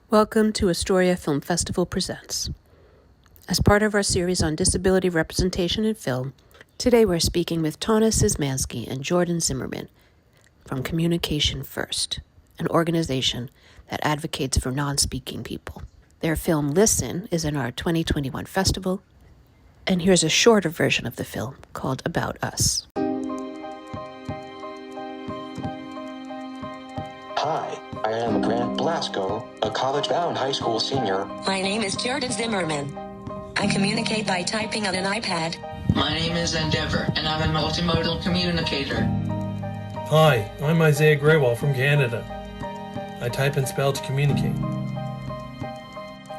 Welcome to Astoria Film Festival Presents. As part of our series on disability representation in film, today we're speaking with Tauna Szymanski and Jordyn Zimmerman from Communication First, an organization that advocates for non-speaking people. Their film Listen is in our 2021 festival, and here's a shorter version of the film called About Us. Hi, I am Grant Blasco, a college-bound high school senior. My name is Jordyn Zimmerman. I communicate by typing on an iPad. My name is Endeavor, and I'm a multimodal communicator. Hi, I'm Isaiah Graywall from Canada. I type and spell to communicate.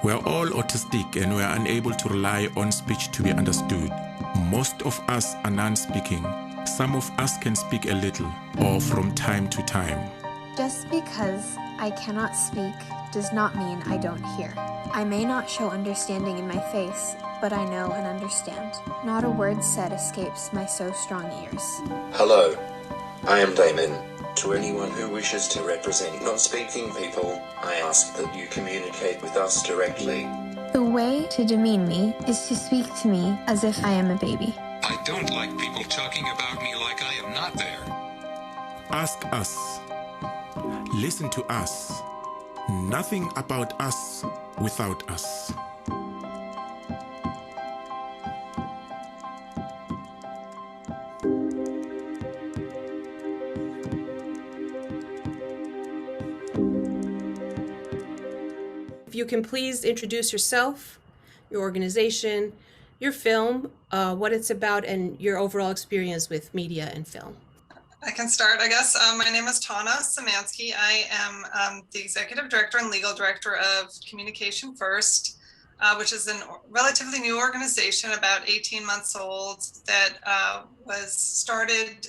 We're all autistic and we're unable to rely on speech to be understood. Most of us are non-speaking. Some of us can speak a little, or from time to time. Just because I cannot speak does not mean I don't hear. I may not show understanding in my face, but I know and understand. Not a word said escapes my so strong ears. Hello, I am Damon. To anyone who wishes to represent non-speaking people, I ask that you communicate with us directly. The way to demean me is to speak to me as if I am a baby. I don't like people talking about me like I am not there. Ask us. Listen to us. Nothing about us without us. If you can please introduce yourself, your organization, your film, what it's about, and your overall experience with media and film. I can start, I guess. My name is Tauna Szymanski. I am the Executive Director and Legal Director of Communication First, which is a relatively new organization, about 18 months old, that was started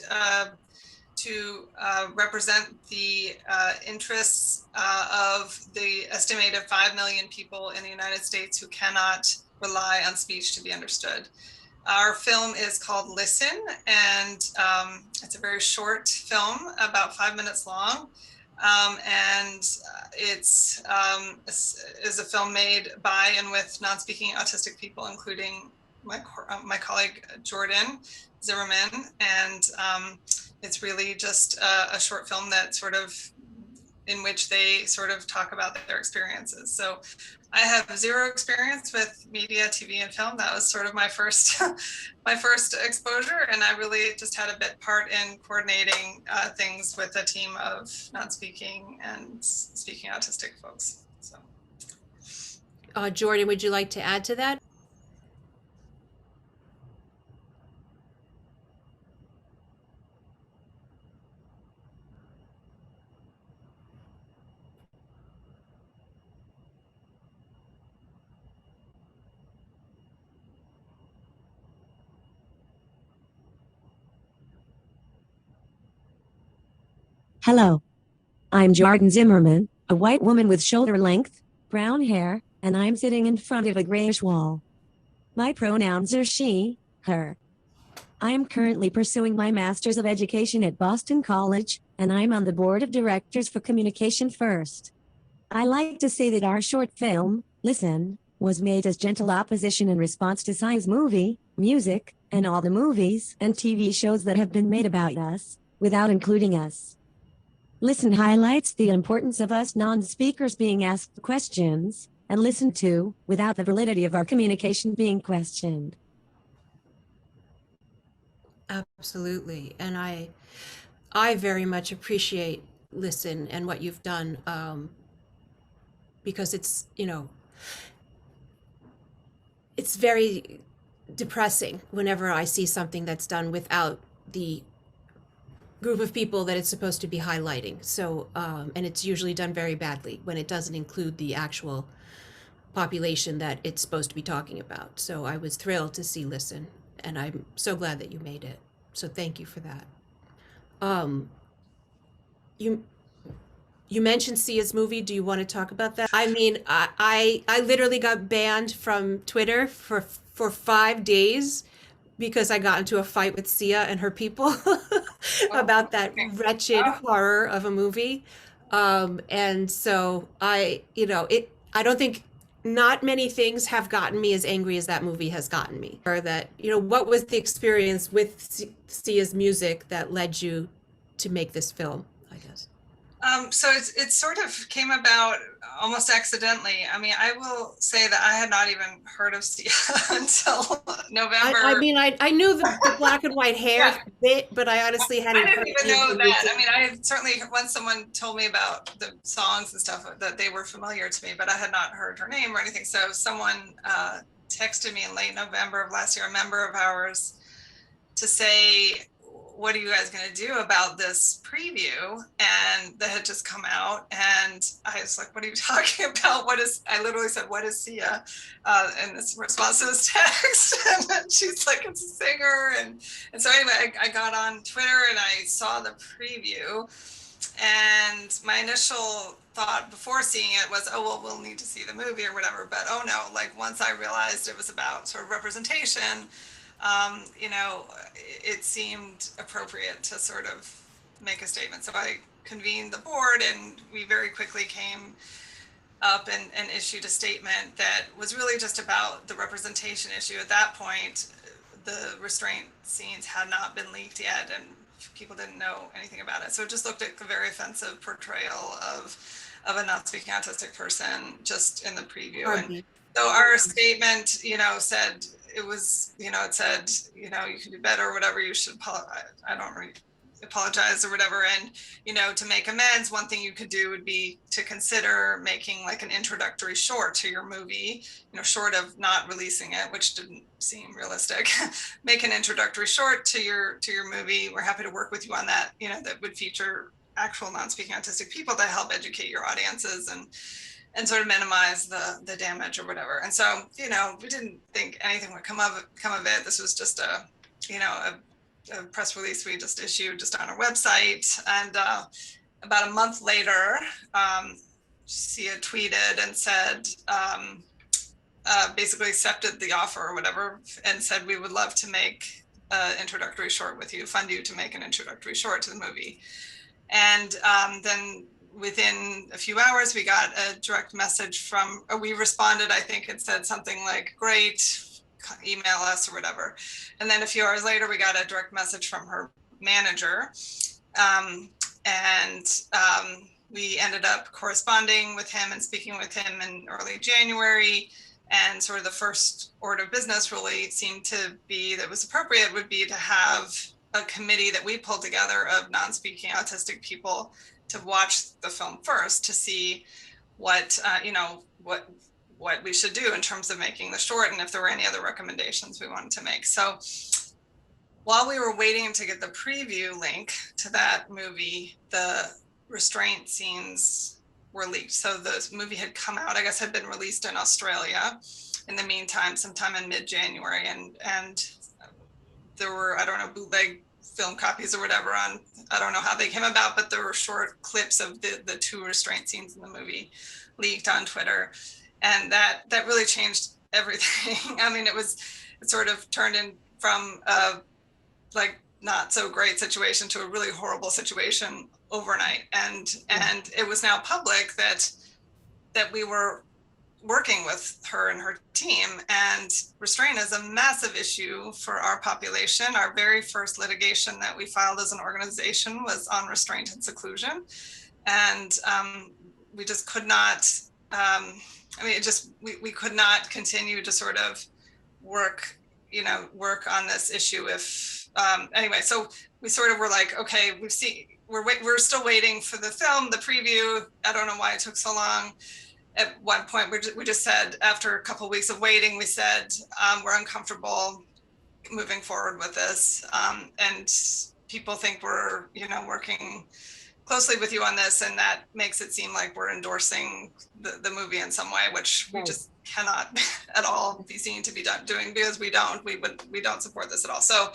to represent the interests of the estimated 5 million people in the United States who cannot rely on speech to be understood. Our film is called Listen, and it's a very short film, about 5 minutes long. And it's is a film made by and with non-speaking autistic people, including my colleague Jordyn Zimmerman. And it's really just a short film that sort of, in which they sort of talk about their experiences. So I have zero experience with media, TV, and film. That was sort of my first exposure, and I really just had a bit part in coordinating things with a team of non-speaking and speaking autistic folks. So, Jordyn, would you like to add to that? Hello. I'm Jordyn Zimmerman, a white woman with shoulder-length, brown hair, and I'm sitting in front of a grayish wall. My pronouns are she, her. I am currently pursuing my Master's of Education at Boston College, and I'm on the board of directors for Communication First. I like to say that our short film, Listen, was made as gentle opposition in response to science movie, music, and all the movies and TV shows that have been made about us, without including us. Listen highlights the importance of us non-speakers being asked questions and listened to without the validity of our communication being questioned. Absolutely. And I very much appreciate Listen and what you've done, because it's, it's very depressing whenever I see something that's done without the group of people that it's supposed to be highlighting. So, and it's usually done very badly when it doesn't include the actual population that it's supposed to be talking about. So I was thrilled to see Listen, and I'm so glad that you made it. So thank you for that. You mentioned Sia's movie. Do you want to talk about that? I mean, I literally got banned from Twitter for 5 days because I got into a fight with Sia and her people about that wretched horror of a movie. And so I don't think not many things have gotten me as angry as that movie has gotten me. Or that, what was the experience with Sia's music that led you to make this film, I guess? So it sort of came about almost accidentally. I mean, I will say that I had not even heard of Sia until November. I knew the black and white hair bit, but I honestly hadn't. I didn't even know that. I mean, I certainly, once someone told me about the songs and stuff, that they were familiar to me, but I had not heard her name or anything. So someone texted me in late November of last year, a member of ours, to say, what are you guys going to do about this preview? And that had just come out. And I was like, what are you talking about? I literally said, what is Sia? In this response to this text. And then she's like, it's a singer. And so anyway, I got on Twitter and I saw the preview. And my initial thought before seeing it was, oh, well, we'll need to see the movie or whatever. But oh no, like once I realized it was about sort of representation, it seemed appropriate to sort of make a statement. So I convened the board and we very quickly came up and issued a statement that was really just about the representation issue. At that point, the restraint scenes had not been leaked yet and people didn't know anything about it. So it just looked like a very offensive portrayal of a non-speaking autistic person just in the preview. And so our statement, said, it was, it said, you can do better or whatever, you should apologize or whatever. And, to make amends, one thing you could do would be to consider making like an introductory short to your movie, short of not releasing it, which didn't seem realistic. Make an introductory short to your movie. We're happy to work with you on that, that would feature actual non-speaking autistic people to help educate your audiences and sort of minimize the damage or whatever. And so, we didn't think anything would come of it. This was just a press release we just issued just on our website. And about a month later, Sia tweeted and said, basically accepted the offer or whatever, and said, we would love to make an introductory short with you, fund you to make an introductory short to the movie. And then within a few hours, we got a direct message we responded, I think it said something like, great, email us or whatever. And then a few hours later, we got a direct message from her manager. We ended up corresponding with him and speaking with him in early January. And sort of the first order of business really seemed to be that was appropriate would be to have a committee that we pulled together of non-speaking autistic people to watch the film first to see what we should do in terms of making the short and if there were any other recommendations we wanted to make. So while we were waiting to get the preview link to that movie, the restraint scenes were leaked. So the movie had come out, I guess had been released in Australia in the meantime, sometime in mid-January. And there were, bootleg film copies or whatever I don't know how they came about, but there were short clips of the two restraint scenes in the movie leaked on Twitter. And that really changed everything. I mean, it sort of turned in from a not so great situation to a really horrible situation overnight. And it was now public that we were working with her and her team, and restraint is a massive issue for our population. Our very first litigation that we filed as an organization was on restraint and seclusion. And we just could not, we could not continue to sort of work on this issue if, anyway, so we sort of were like, okay, we're still waiting for the film, the preview. I don't know why it took so long. At one point, we just said, after a couple of weeks of waiting, we said, we're uncomfortable moving forward with this. And people think we're, working closely with you on this, and that makes it seem like we're endorsing the movie in some way, which we just cannot at all be seen to be doing, because we don't support this at all. So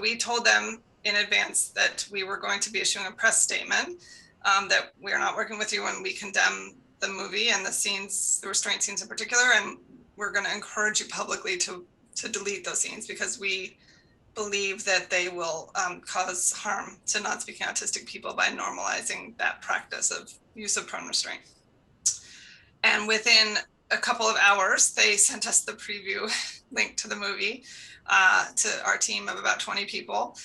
we told them in advance that we were going to be issuing a press statement, that we're not working with you and we condemn the movie and the restraint scenes in particular, and we're going to encourage you publicly to delete those scenes because we believe that they will cause harm to non-speaking autistic people by normalizing that practice of use of prone restraint. And within a couple of hours, they sent us the preview link to the movie to our team of about 20 people.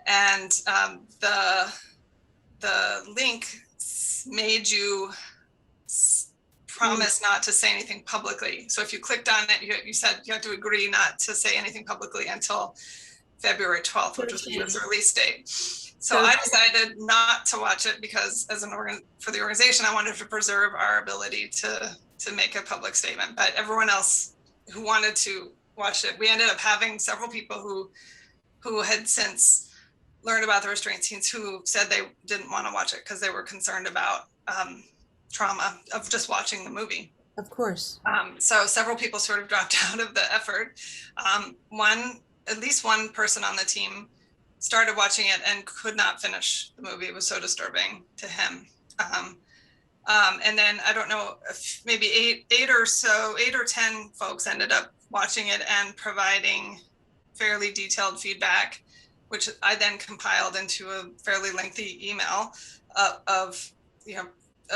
And the link made you promise not to say anything publicly. So if you clicked on it, you said you had to agree not to say anything publicly until February 12th, which was the release date. So I decided not to watch it because for the organization, I wanted to preserve our ability to make a public statement. But everyone else who wanted to watch it, we ended up having several people who had since learned about the restraint scenes who said they didn't want to watch it because they were concerned about trauma of just watching the movie. Of course. So several people sort of dropped out of the effort. At least one person on the team started watching it and could not finish the movie. It was so disturbing to him. And then I don't know, if maybe eight or 10 folks ended up watching it and providing fairly detailed feedback, which I then compiled into a fairly lengthy email of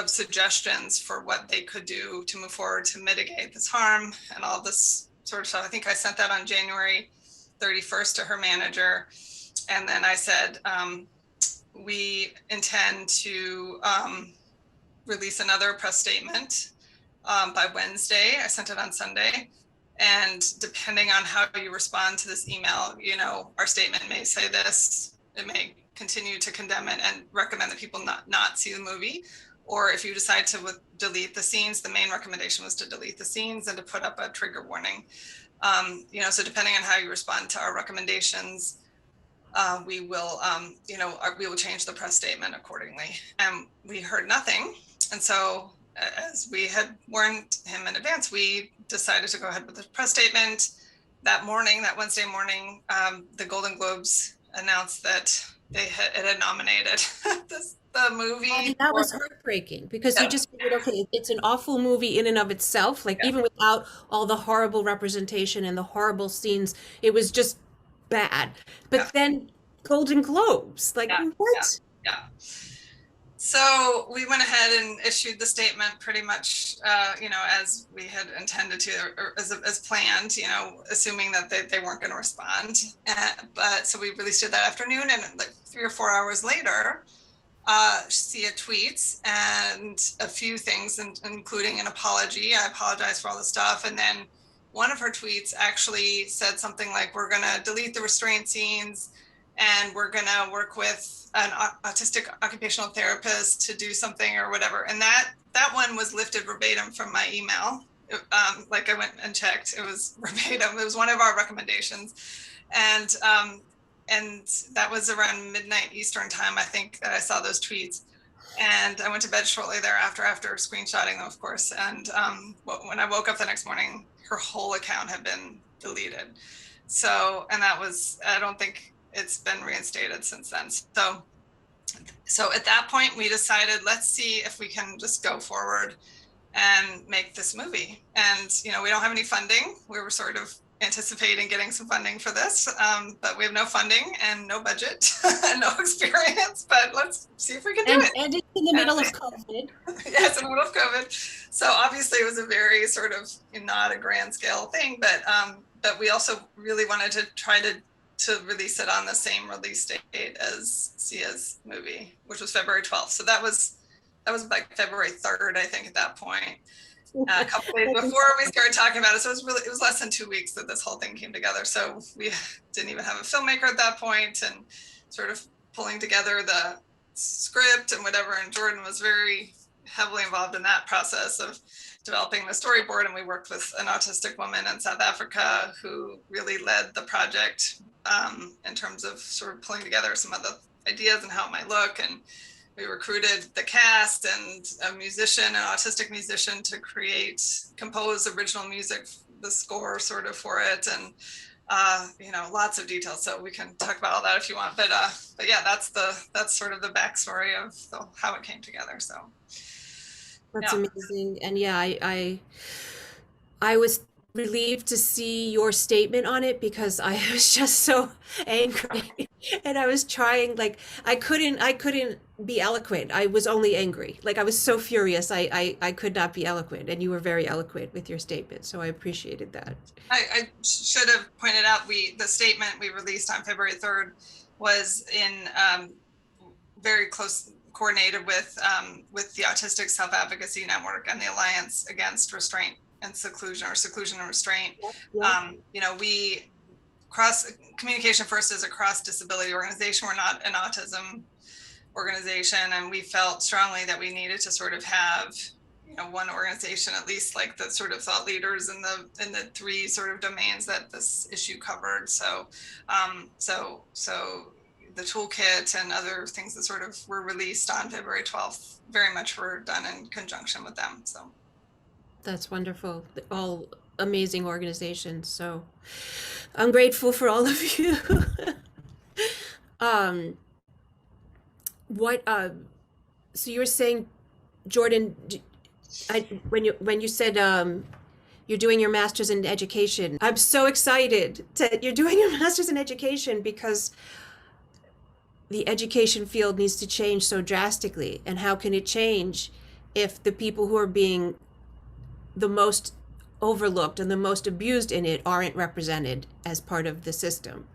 suggestions for what they could do to move forward to mitigate this harm and all this sort of stuff. I think I sent that on January 31st to her manager. And then I said, we intend to release another press statement by Wednesday. I sent it on Sunday. And depending on how you respond to this email, our statement may say this, it may continue to condemn it and recommend that people not see the movie. Or if you decide to delete the scenes, the main recommendation was to delete the scenes and to put up a trigger warning. So depending on how you respond to our recommendations, we will change the press statement accordingly. And we heard nothing. And so as we had warned him in advance, we decided to go ahead with the press statement. That Wednesday morning, the Golden Globes announced that it had nominated the movie. And that was heartbreaking because you just figured, okay, it's an awful movie in and of itself. Even without all the horrible representation and the horrible scenes, it was just bad. But then Golden Globes, what? Yeah. So we went ahead and issued the statement pretty much, as we had intended to, or as planned, assuming that they weren't going to respond. But so we released it that afternoon, and 3 or 4 hours later, Sia tweets and a few things, including an apology. I apologize for all the stuff. And then one of her tweets actually said something like, we're going to delete the restraint scenes and we're going to work with an autistic occupational therapist to do something or whatever. And that one was lifted verbatim from my email. I went and checked, it was verbatim. It was one of our recommendations. And that was around midnight Eastern time, I think, that I saw those tweets. And I went to bed shortly thereafter after screenshotting them, of course. And when I woke up the next morning, her whole account had been deleted. So, and that was, I don't think it's been reinstated since then. So at that point, we decided, let's see if we can just go forward and make this movie. And, we don't have any funding. We were sort of anticipating getting some funding for this, but we have no funding and no budget and no experience, but let's see if we can do it. And it's in the middle of COVID. Yes, in the middle of COVID. So obviously it was a very sort of not a grand scale thing, but we also really wanted to try to release it on the same release date as Sia's movie, which was February 12th. So that was like February 3rd, I think, at that point. A couple days before we started talking about it. So it was less than 2 weeks that this whole thing came together. So we didn't even have a filmmaker at that point, and sort of pulling together the script and whatever. And Jordyn was very heavily involved in that process of developing the storyboard. And we worked with an autistic woman in South Africa who really led the project in terms of sort of pulling together some of the ideas and how it might look. And we recruited the cast and a musician, an autistic musician, to compose original music, the score sort of for it, and lots of details. So we can talk about all that if you want. But yeah, that's sort of the backstory of how it came together. So that's amazing. And yeah, I was relieved to see your statement on it because I was just so angry and I was trying like I couldn't be eloquent. I was only angry. Like I was so furious. I could not be eloquent and you were very eloquent with your statement. So I appreciated that. I should have pointed out the statement we released on February 3rd was in very close coordinated with the Autistic Self-Advocacy Network and the Alliance Against Restraint and Seclusion, or Seclusion and Restraint. Yeah. You know, Communication First is a cross-disability organization. We're not an autism organization, and we felt strongly that we needed to sort of have, you know, one organization, at least like the sort of thought leaders in the three sort of domains that this issue covered. So the toolkit and other things that sort of were released on February 12th very much were done in conjunction with them. So That's wonderful. All amazing organizations. So I'm grateful for all of you. um, what? So you were saying, Jordyn, when you said you're doing your master's in education, I'm so excited that you're doing your master's in education because the education field needs to change so drastically. And how can it change if the people who are being the most overlooked and the most abused in it aren't represented as part of the system,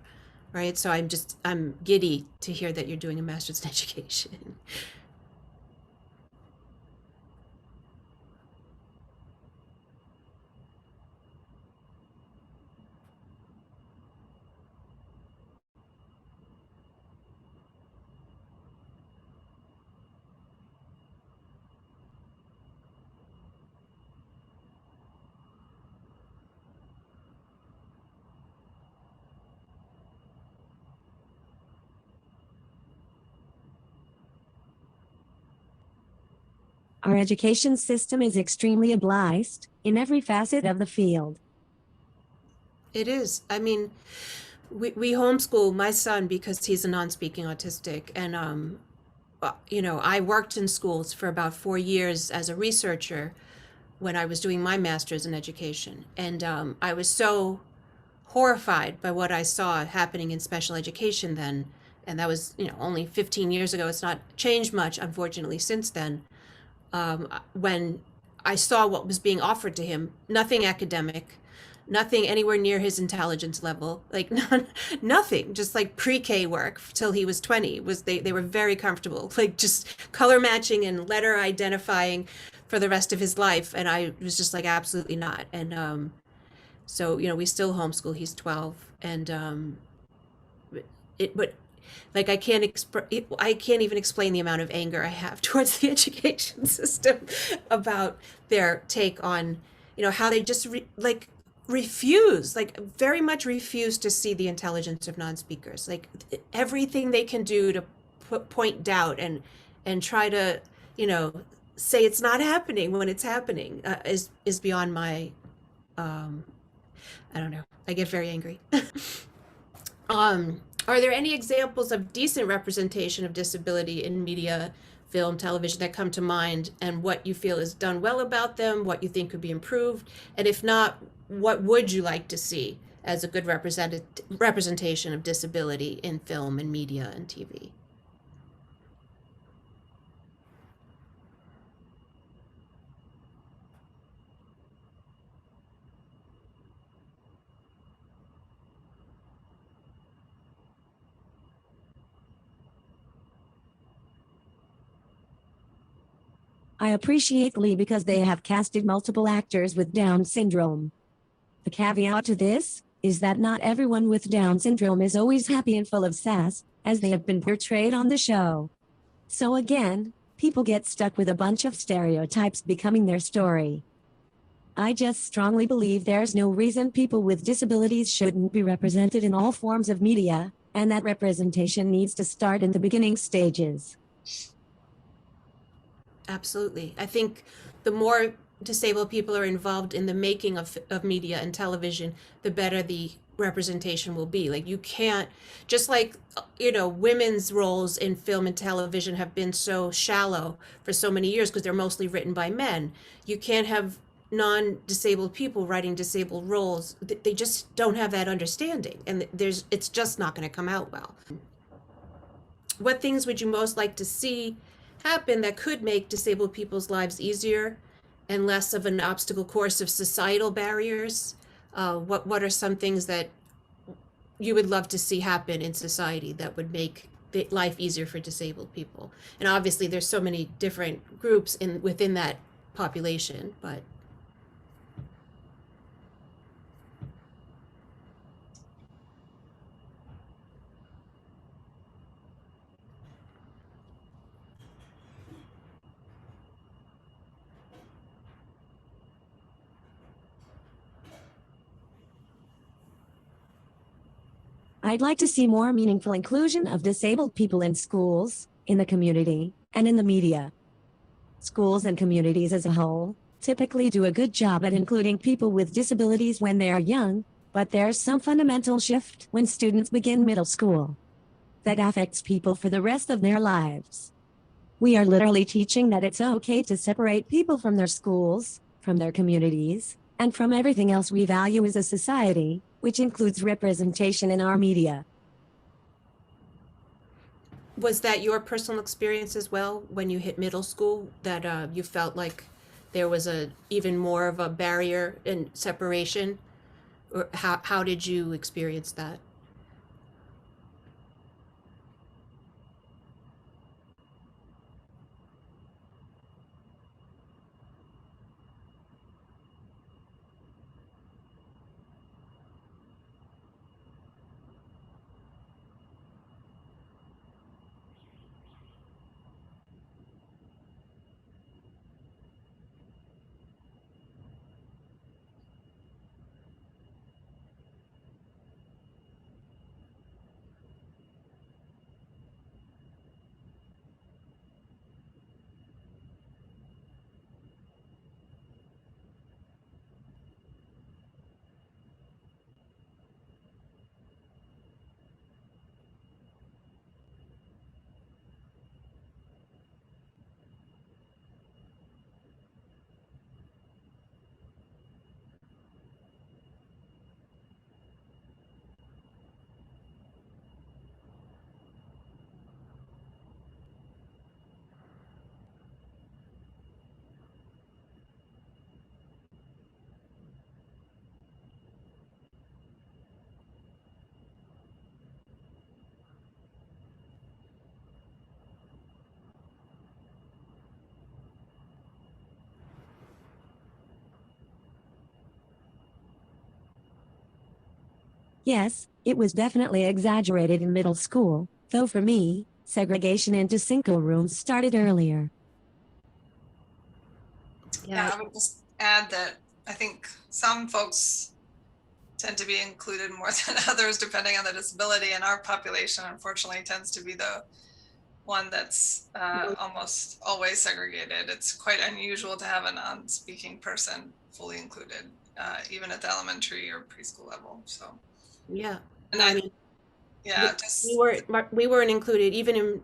right? So I'm giddy to hear that you're doing a master's in education. Our education system is extremely obliged in every facet of the field. It is. I mean, we homeschool my son because he's a non-speaking autistic, and you know, I worked in schools for about 4 years as a researcher when I was doing my master's in education, and I was so horrified by what I saw happening in special education then, and that was, you know, only 15 years ago. It's not changed much, unfortunately, since then. When I saw what was being offered to him, nothing academic, nothing anywhere near his intelligence level, like nothing, just like pre-K work till he was 20. They were very comfortable, like just color matching and letter identifying for the rest of his life. And I was just like, absolutely not. And so, you know, we still homeschool. He's 12, and but like I can't even explain the amount of anger I have towards the education system about their take on, you know, how they just refuse, like very much refuse to see the intelligence of non-speakers. Like everything they can do to point doubt and try to, you know, say it's not happening when it's happening is beyond my I don't know. I get very angry. Are there any examples of decent representation of disability in media, film, television that come to mind, and what you feel is done well about them, what you think could be improved? And if not, what would you like to see as a good representation of disability in film and media and TV? I appreciate Glee because they have casted multiple actors with Down syndrome. The caveat to this is that not everyone with Down syndrome is always happy and full of sass, as they have been portrayed on the show. So again, people get stuck with a bunch of stereotypes becoming their story. I just strongly believe there's no reason people with disabilities shouldn't be represented in all forms of media, and that representation needs to start in the beginning stages. Absolutely. I think the more disabled people are involved in the making of media and television, the better the representation will be. Like you can't, just like, you know, women's roles in film and television have been so shallow for so many years because they're mostly written by men. You can't have non-disabled people writing disabled roles, they just don't have that understanding, and it's just not going to come out well. What things would you most like to see happen that could make disabled people's lives easier and less of an obstacle course of societal barriers? What are some things that you would love to see happen in society that would make life easier for disabled people? And obviously there's so many different groups within that population, but I'd like to see more meaningful inclusion of disabled people in schools, in the community, and in the media. Schools and communities as a whole typically do a good job at including people with disabilities when they are young, but there's some fundamental shift when students begin middle school that affects people for the rest of their lives. We are literally teaching that it's okay to separate people from their schools, from their communities, and from everything else we value as a society, which includes representation in our media. was that your personal experience as well when you hit middle school, that you felt like there was even more of a barrier and separation? Or how did you experience that? Yes, it was definitely exaggerated in middle school, though for me, segregation into single rooms started earlier. Yeah, I would just add that I think some folks tend to be included more than others depending on the disability, and our population unfortunately tends to be the one that's almost always segregated. It's quite unusual to have a non-speaking person fully included, even at the elementary or preschool level. So Yeah. and I mean, yeah, we weren't included even in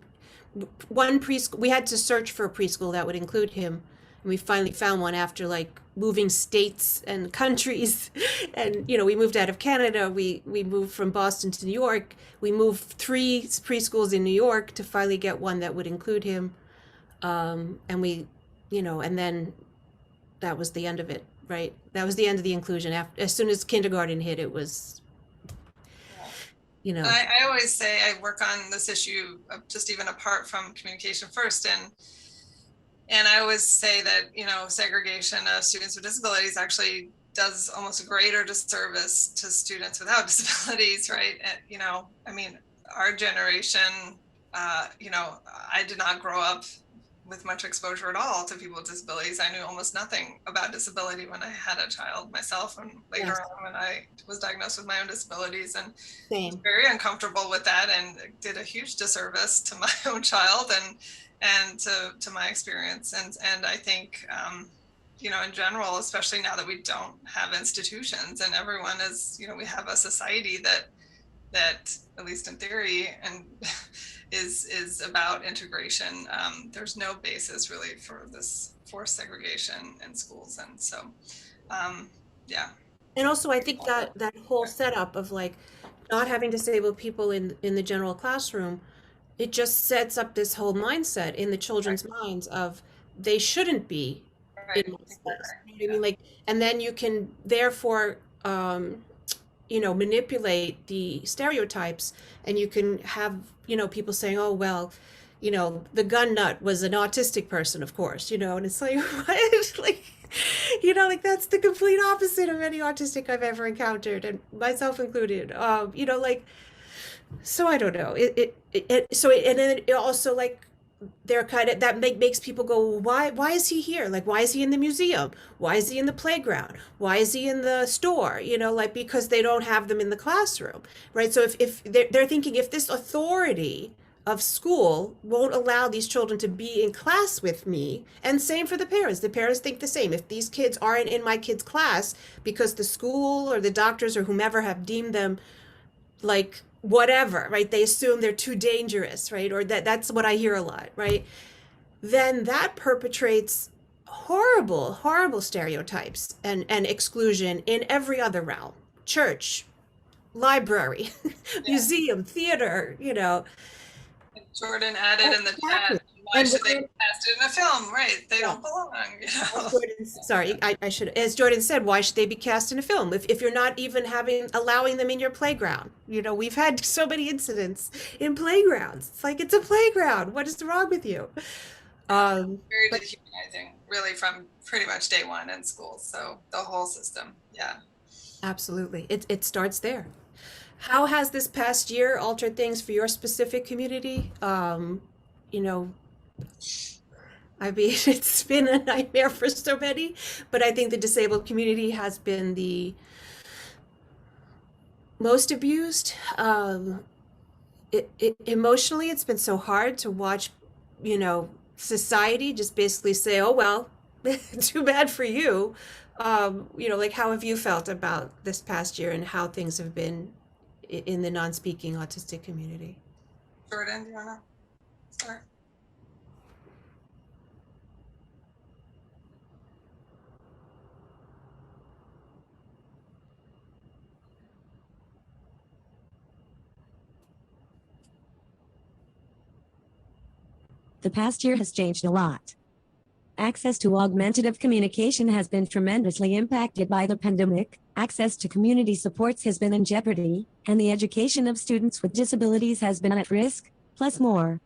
one preschool. We had to search for a preschool that would include him, and we finally found one after like moving states and countries. And we moved out of Canada. We moved from Boston to New York. We moved 3 preschools in New York to finally get one that would include him. And we, and then that was the end of it, right? That was the end of the inclusion. As soon as kindergarten hit, it was, I always say I work on this issue of just even apart from communication first, and I always say that segregation of students with disabilities actually does almost a greater disservice to students without disabilities, right? And, I mean, our generation, I did not grow up with much exposure at all to people with disabilities. I knew almost nothing about disability when I had a child myself, and later on when I was diagnosed with my own disabilities, and was very uncomfortable with that, and did a huge disservice to my own child and to my experience. And I think, in general, especially now that we don't have institutions and everyone is, we have a society that at least in theory and is about integration. There's no basis really for segregation in schools, and so yeah. And also, I think that whole setup of like not having disabled people in the general classroom, it just sets up this whole mindset in the children's minds of they shouldn't be in my space. You know what I mean? Like, and then you can therefore, manipulate the stereotypes, and you can have, people saying, oh, well, the gun nut was an autistic person, of course, and it's like, what? Like, like that's the complete opposite of any autistic I've ever encountered, and myself included. Like, so I don't know. And then it also like they're kind of that makes people go, why is he here? Like, why is he in the museum? Why is he in the playground? Why is he in the store? Like, because they don't have them in the classroom, right? So if they're thinking, if this authority of school won't allow these children to be in class with me, and same for the parents think the same. If these kids aren't in my kid's class because the school or the doctors or whomever have deemed them like whatever, right? They assume they're too dangerous, right? Or that's what I hear a lot, right? Then that perpetrates horrible, horrible stereotypes and exclusion in every other realm. Church, library, museum, theater, Jordyn added in the chat, why should they be casted in a film? Right, they don't belong. Sorry, I should. As Jordyn said, why should they be cast in a film if you're not even allowing them in your playground? We've had so many incidents in playgrounds. It's like, it's a playground. What is wrong with you? Very dehumanizing, really, from pretty much day one in school. So the whole system, yeah. Absolutely, it starts there. How has this past year altered things for your specific community? I mean, it's been a nightmare for so many, but I think the disabled community has been the most abused. Emotionally, it's been so hard to watch, society just basically say, oh, well, too bad for you. Like, how have you felt about this past year and how things have been in the non-speaking autistic community? Jordyn, do you want to start? The past year has changed a lot. Access to augmentative communication has been tremendously impacted by the pandemic, access to community supports has been in jeopardy, and the education of students with disabilities has been at risk, plus more.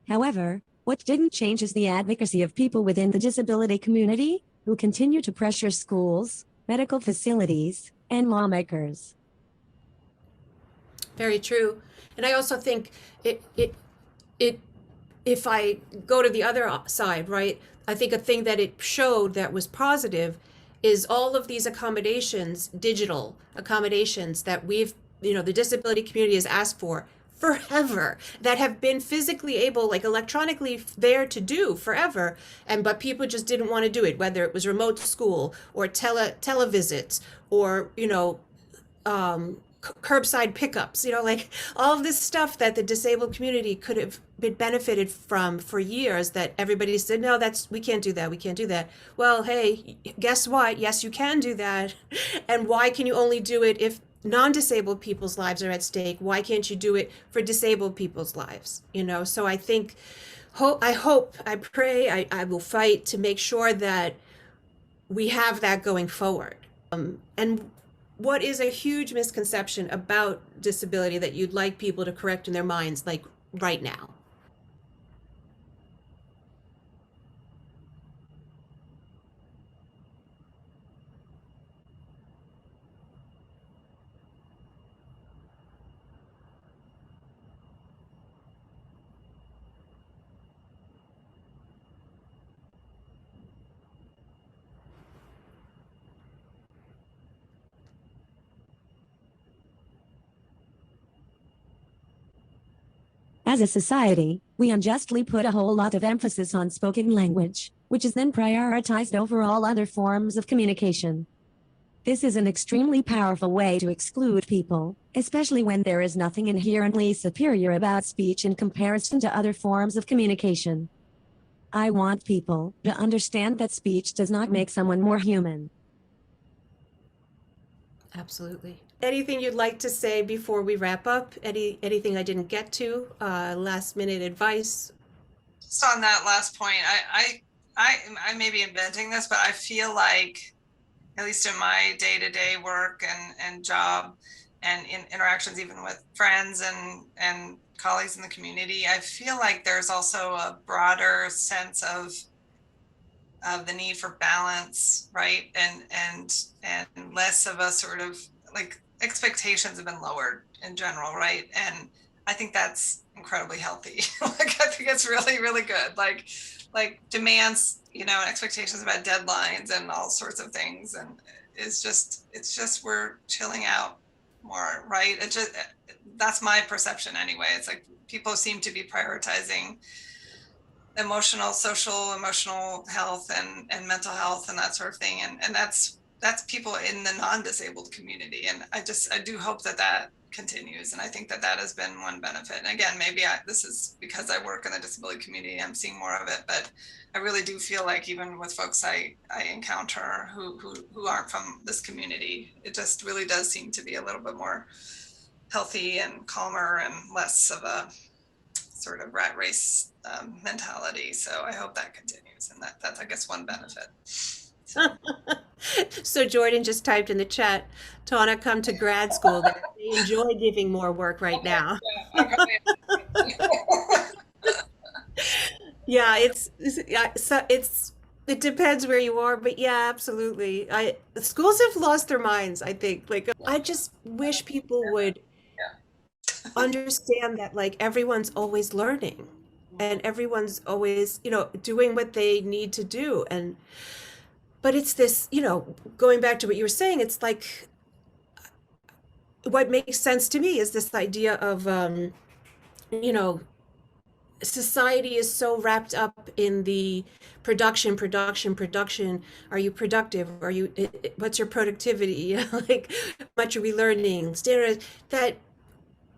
However, what didn't change is the advocacy of people within the disability community, who continue to pressure schools, medical facilities, and lawmakers. Very true. And I also think if I go to the other side, right, I think a thing that it showed that was positive is all of these accommodations, digital accommodations that we've, the disability community has asked for forever, that have been physically able, like electronically there to do forever, but people just didn't want to do it, whether it was remote school or televisits or, curbside pickups, like all of this stuff that the disabled community could have been benefited from for years, that everybody said, no, we can't do that. Well, hey, guess what? Yes, you can do that. And why can you only do it if non-disabled people's lives are at stake? Why can't you do it for disabled people's lives? So I think, I pray, I will fight to make sure that we have that going forward. And what is a huge misconception about disability that you'd like people to correct in their minds, like right now? As a society, we unjustly put a whole lot of emphasis on spoken language, which is then prioritized over all other forms of communication. This is an extremely powerful way to exclude people, especially when there is nothing inherently superior about speech in comparison to other forms of communication. I want people to understand that speech does not make someone more human. Absolutely. Anything you'd like to say before we wrap up? Anything I didn't get to? Last minute advice? Just on that last point, I may be inventing this, but I feel like, at least in my day-to-day work and job and in interactions even with friends and colleagues in the community, I feel like there's also a broader sense of the need for balance, right? And less of a sort of like expectations have been lowered in general, right? And I think that's incredibly healthy. Like I think it's really, really good. Like demands, and expectations about deadlines and all sorts of things. And it's just we're chilling out more, right? That's my perception anyway. It's like people seem to be prioritizing emotional health and mental health and that sort of thing. And that's people in the non-disabled community. And I do hope that continues. And I think that has been one benefit. And again, maybe this is because I work in the disability community, I'm seeing more of it, but I really do feel like even with folks I encounter who aren't from this community, it just really does seem to be a little bit more healthy and calmer and less of a sort of rat race mentality. So I hope that continues, and that's I guess one benefit. So Jordyn just typed in the chat, Tauna, come to grad school. They enjoy giving more work right now. Yeah, it depends where you are, but yeah, absolutely. Schools have lost their minds, I think. Like I just wish people would understand that like everyone's always learning and everyone's always, doing what they need to do. But it's this, going back to what you were saying, it's like what makes sense to me is this idea of, society is so wrapped up in the production. Are you productive? What's your productivity? Like, how much are we learning? That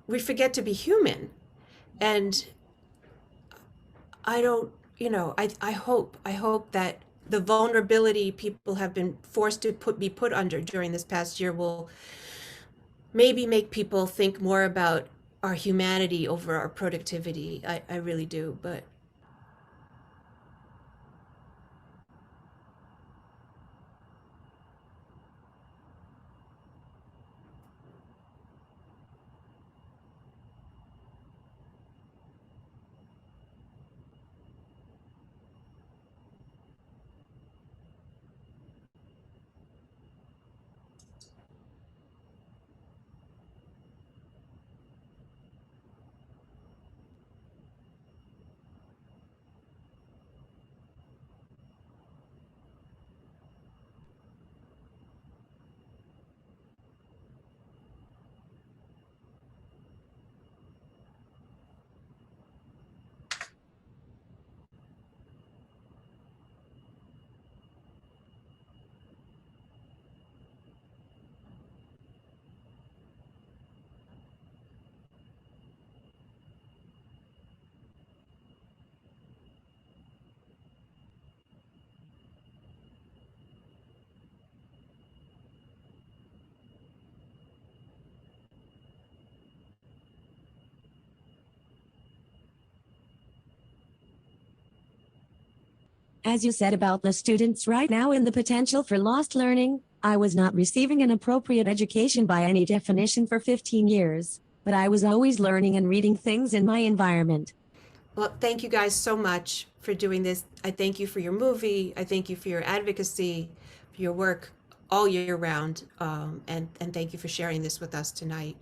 we forget to be human. And I don't, I hope that the vulnerability people have been forced to be put under during this past year will maybe make people think more about our humanity over our productivity. I really do, but As you said about the students right now and the potential for lost learning, I was not receiving an appropriate education by any definition for 15 years, but I was always learning and reading things in my environment. well, thank you guys so much for doing this. I thank you for your movie. I thank you for your advocacy, for your work all year round. And thank you for sharing this with us tonight.